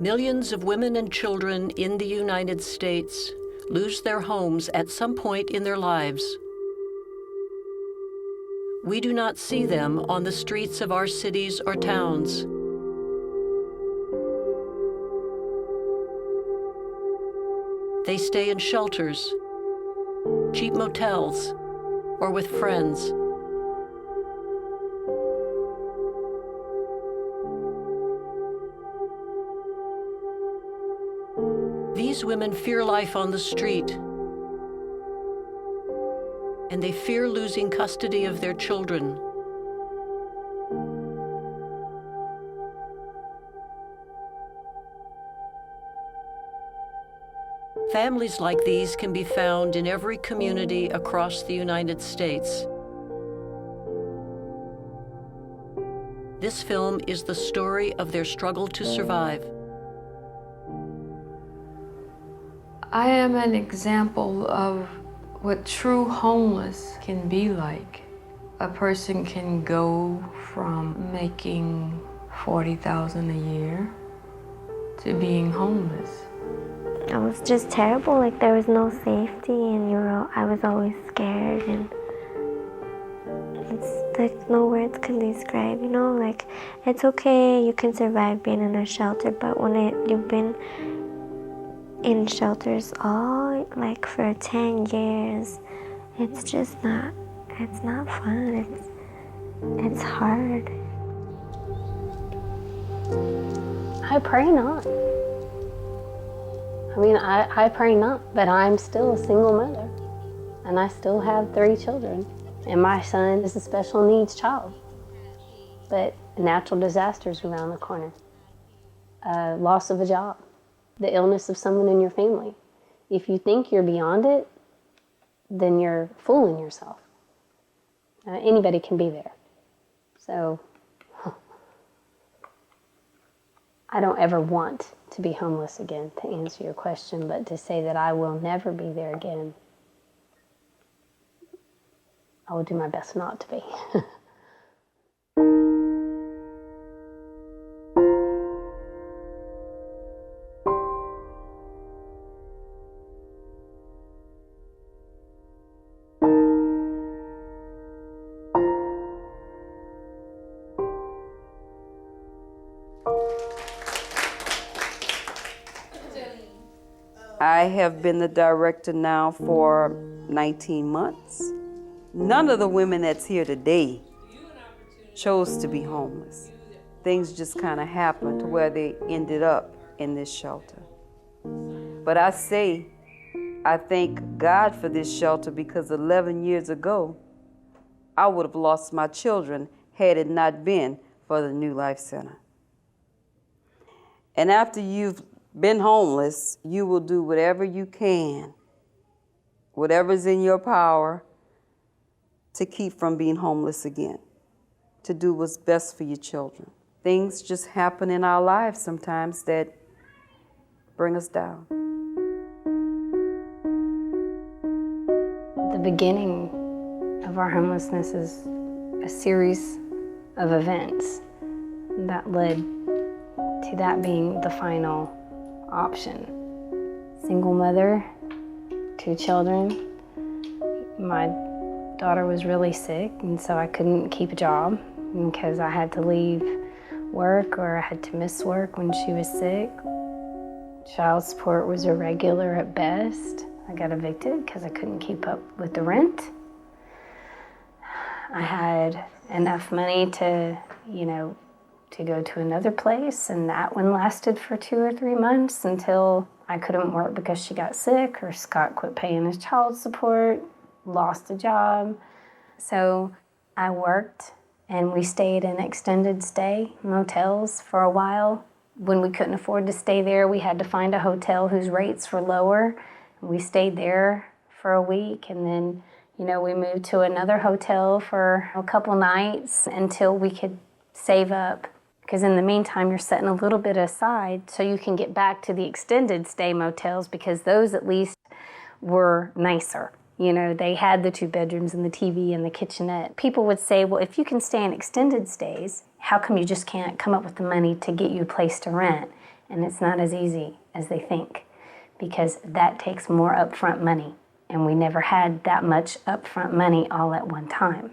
Millions of women and children in the United States lose their homes at some point in their lives. We do not see them on the streets of our cities or towns. They stay in shelters, cheap motels, or with friends. These women fear life on the street, and they fear losing custody of their children. Families like these can be found in every community across the United States. This film is the story of their struggle to survive. I am an example of what true homeless can be like. A person can go from making $40,000 a year to being homeless. It was just terrible. Like, there was no safety, and I was always scared, and it's like no words can describe. Like, it's okay, you can survive being in a shelter, but when you've been in shelters all like for 10 years, it's just not fun. It's hard. I pray not. I pray not, but I'm still a single mother, and I still have 3 children, and my son is a special needs child. But natural disasters around the corner, loss of a job, the illness of someone in your family. If you think you're beyond it, then you're fooling yourself. Anybody can be there. So I don't ever want to be homeless again, to answer your question, but to say that I will never be there again, I will do my best not to be. I have been the director now for 19 months. None of the women that's here today chose to be homeless. Things just kind of happened to where they ended up in this shelter. But I thank God for this shelter, because 11 years ago, I would have lost my children had it not been for the New Life Center. And after you've been homeless, you will do whatever you can, whatever's in your power, to keep from being homeless again, to do what's best for your children. Things just happen in our lives sometimes that bring us down. The beginning of our homelessness is a series of events that led to that being the final option. Single mother, 2 children. My daughter was really sick, and so I couldn't keep a job because I had to leave work or I had to miss work when she was sick. Child support was irregular at best. I got evicted because I couldn't keep up with the rent. I had enough money to go to another place, and that one lasted for 2 or 3 months until I couldn't work because she got sick, or Scott quit paying his child support, lost a job. So I worked, and we stayed in extended stay motels for a while. When we couldn't afford to stay there, we had to find a hotel whose rates were lower. We stayed there for a week, and then we moved to another hotel for a couple nights until we could save up. Because in the meantime, you're setting a little bit aside so you can get back to the extended stay motels, because those at least were nicer. They had the 2 bedrooms and the TV and the kitchenette. People would say, well, if you can stay in extended stays, how come you just can't come up with the money to get you a place to rent? and it's not as easy as they think, because that takes more upfront money, and we never had that much upfront money all at one time.